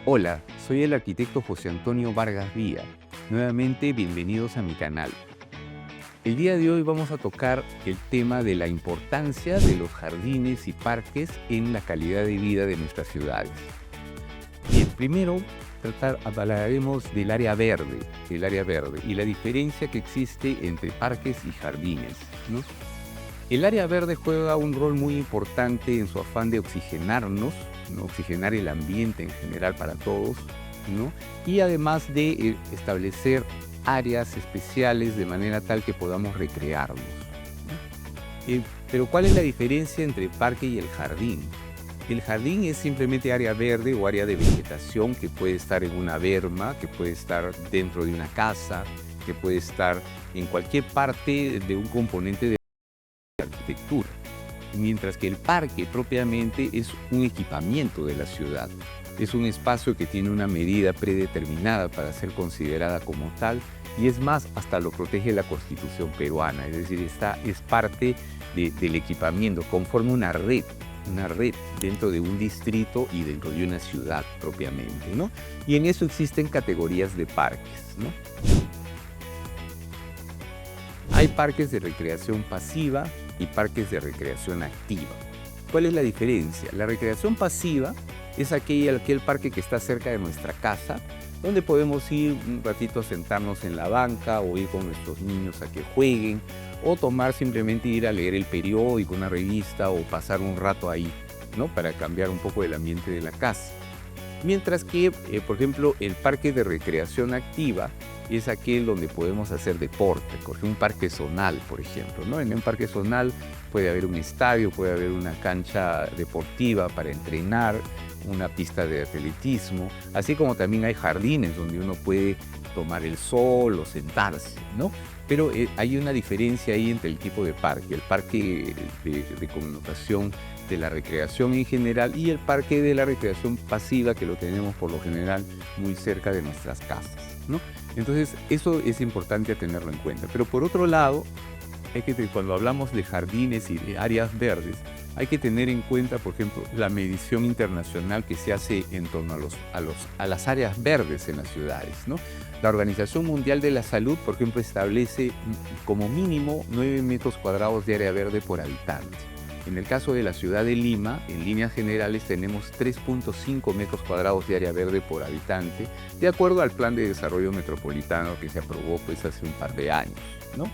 Hola, soy el arquitecto José Antonio Vargas Vía. Nuevamente, bienvenidos a mi canal. El día de hoy vamos a tocar el tema de la importancia de los jardines y parques en la calidad de vida de nuestras ciudades. Bien, primero hablaremos del área verde, y la diferencia que existe entre parques y jardines, ¿no? El área verde juega un rol muy importante en su afán de oxigenarnos, ¿no? Oxigenar el ambiente en general para todos, ¿no? Y además de establecer áreas especiales de manera tal que podamos recrearnos, ¿no? Pero ¿cuál es la diferencia entre el parque y el jardín? El jardín es simplemente área verde o área de vegetación que puede estar en una berma, que puede estar dentro de una casa, que puede estar en cualquier parte de un componente de arquitectura, mientras que el parque propiamente es un equipamiento de la ciudad. Es un espacio que tiene una medida predeterminada para ser considerada como tal, y es más, hasta lo protege la Constitución peruana, es decir, es parte del equipamiento, conforma una red dentro de un distrito y dentro de una ciudad propiamente, ¿no? Y en eso existen categorías de parques, ¿no? Hay parques de recreación pasiva y parques de recreación activa. ¿Cuál es la diferencia? La recreación pasiva es aquel parque que está cerca de nuestra casa, donde podemos ir un ratito a sentarnos en la banca o ir con nuestros niños a que jueguen, o simplemente ir a leer el periódico, una revista, o pasar un rato ahí, ¿no? Para cambiar un poco el ambiente de la casa. Mientras que, por ejemplo, el parque de recreación activa es aquel donde podemos hacer deporte, un parque zonal, por ejemplo, ¿no? En un parque zonal puede haber un estadio, puede haber una cancha deportiva para entrenar, una pista de atletismo, así como también hay jardines donde uno puede tomar el sol o sentarse, ¿no? Pero hay una diferencia ahí entre el tipo de parque, el parque de connotación de la recreación en general y el parque de la recreación pasiva, que lo tenemos por lo general muy cerca de nuestras casas, ¿no? Entonces, eso es importante tenerlo en cuenta. Pero por otro lado, cuando hablamos de jardines y de áreas verdes, hay que tener en cuenta, por ejemplo, la medición internacional que se hace en torno a las áreas verdes en las ciudades, ¿no? La Organización Mundial de la Salud, por ejemplo, establece como mínimo 9 metros cuadrados de área verde por habitante. En el caso de la ciudad de Lima, en líneas generales tenemos 3.5 metros cuadrados de área verde por habitante, de acuerdo al Plan de Desarrollo Metropolitano que se aprobó hace un par de años, ¿no?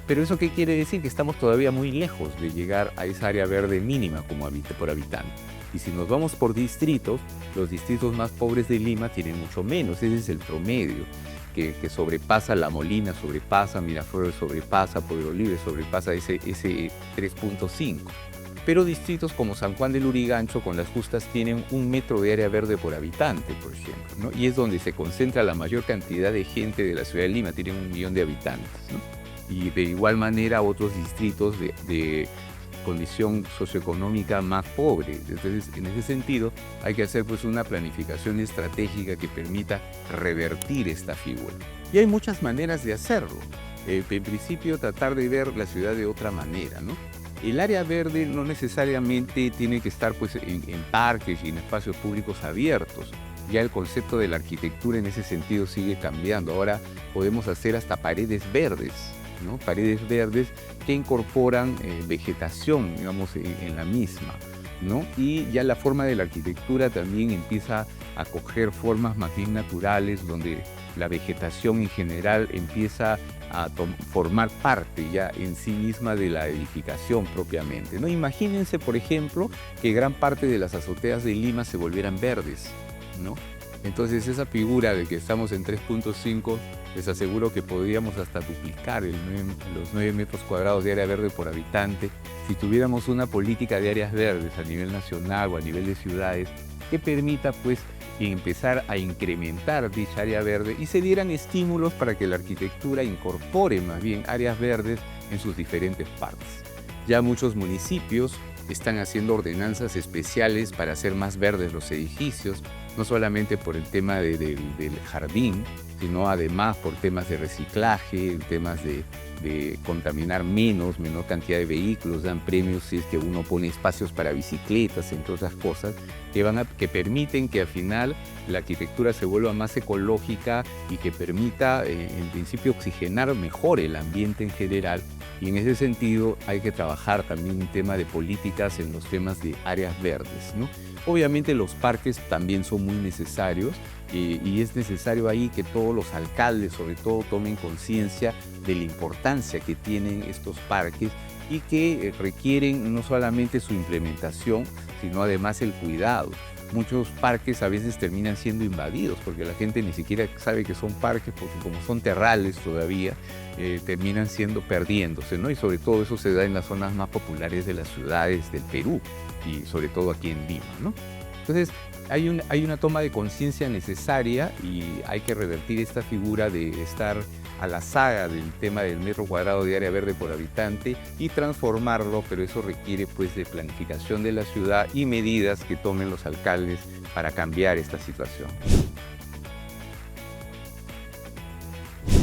Pero ¿eso qué quiere decir? Que estamos todavía muy lejos de llegar a esa área verde mínima por habitante. Y si nos vamos por distritos, los distritos más pobres de Lima tienen mucho menos, ese es el promedio, que sobrepasa La Molina, sobrepasa Miraflores, sobrepasa Pueblo Libre, sobrepasa ese 3.5. Pero distritos como San Juan del Lurigancho, con las justas, tienen 1 metro de área verde por habitante, por ejemplo, ¿no? Y es donde se concentra la mayor cantidad de gente de la ciudad de Lima, tienen 1 millón de habitantes, ¿no? Y de igual manera otros distritos de condición socioeconómica más pobre. Entonces, en ese sentido, hay que hacer una planificación estratégica que permita revertir esta figura. Y hay muchas maneras de hacerlo. En principio, tratar de ver la ciudad de otra manera, ¿no? El área verde no necesariamente tiene que estar en parques y en espacios públicos abiertos. Ya el concepto de la arquitectura en ese sentido sigue cambiando. Ahora podemos hacer hasta paredes verdes, ¿no? Paredes verdes que incorporan vegetación, digamos, en la misma, ¿no? Y ya la forma de la arquitectura también empieza a coger formas más bien naturales, donde la vegetación en general empieza a formar parte ya en sí misma de la edificación propiamente, ¿no? Imagínense, por ejemplo, que gran parte de las azoteas de Lima se volvieran verdes, ¿no? Entonces, esa figura de que estamos en 3.5, les aseguro que podríamos hasta duplicar los 9 metros cuadrados de área verde por habitante si tuviéramos una política de áreas verdes a nivel nacional o a nivel de ciudades que permita empezar a incrementar dicha área verde y se dieran estímulos para que la arquitectura incorpore más bien áreas verdes en sus diferentes partes. Ya muchos municipios están haciendo ordenanzas especiales para hacer más verdes los edificios, no solamente por el tema del jardín, sino además por temas de reciclaje, temas de contaminar menor cantidad de vehículos, dan premios si es que uno pone espacios para bicicletas, entre otras cosas, que permiten que al final la arquitectura se vuelva más ecológica y que permita, en principio, oxigenar mejor el ambiente en general. Y en ese sentido hay que trabajar también un tema de políticas en los temas de áreas verdes, ¿no? Obviamente los parques también son muy necesarios y es necesario ahí que todos los alcaldes, sobre todo, tomen conciencia de la importancia que tienen estos parques y que requieren no solamente su implementación, sino además el cuidado. Muchos parques a veces terminan siendo invadidos porque la gente ni siquiera sabe que son parques, porque como son terrales todavía, terminan perdiéndose, ¿no? Y sobre todo eso se da en las zonas más populares de las ciudades del Perú y sobre todo aquí en Lima, ¿no? Entonces hay una toma de conciencia necesaria y hay que revertir esta figura de estar a la saga del tema del metro cuadrado de área verde por habitante y transformarlo, pero eso requiere pues de planificación de la ciudad y medidas que tomen los alcaldes para cambiar esta situación.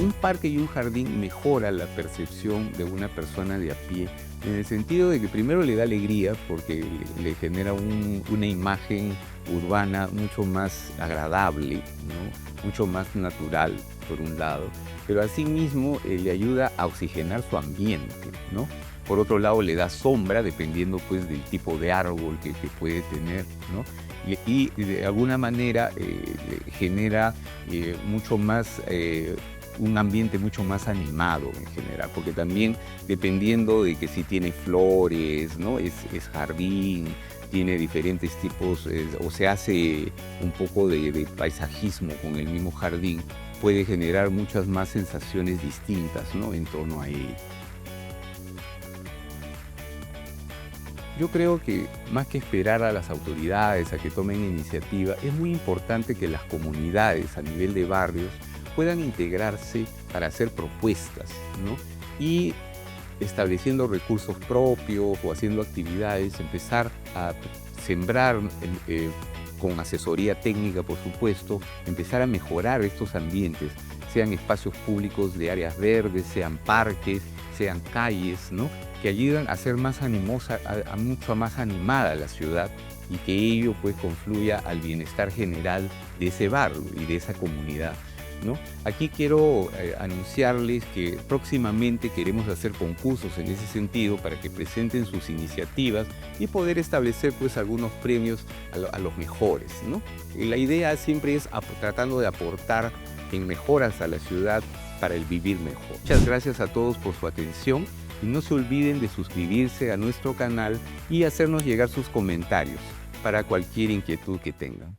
Un parque y un jardín mejora la percepción de una persona de a pie, en el sentido de que primero le da alegría porque le genera una imagen urbana mucho más agradable, ¿no? Mucho más natural, por un lado, pero asimismo le ayuda a oxigenar su ambiente, ¿no? Por otro lado, le da sombra dependiendo pues del tipo de árbol que puede tener, ¿no? Y de alguna manera genera mucho más un ambiente mucho más animado en general, porque también dependiendo de que si tiene flores, ¿no? Es jardín, tiene diferentes tipos, o se hace un poco de paisajismo con el mismo jardín, puede generar muchas más sensaciones distintas, ¿no? En torno a él. Yo creo que más que esperar a las autoridades a que tomen iniciativa, es muy importante que las comunidades a nivel de barrios puedan integrarse para hacer propuestas, ¿no? Y estableciendo recursos propios o haciendo actividades, empezar a sembrar con asesoría técnica, por supuesto, empezar a mejorar estos ambientes, sean espacios públicos de áreas verdes, sean parques, sean calles, ¿no? Que ayudan a hacer más animosa, mucho más animada la ciudad y que ello pues confluya al bienestar general de ese barrio y de esa comunidad, ¿no? Aquí quiero anunciarles que próximamente queremos hacer concursos en ese sentido para que presenten sus iniciativas y poder establecer pues algunos premios a los mejores, ¿no? Y la idea siempre es tratando de aportar en mejoras a la ciudad para el vivir mejor. Muchas gracias a todos por su atención y no se olviden de suscribirse a nuestro canal y hacernos llegar sus comentarios para cualquier inquietud que tengan.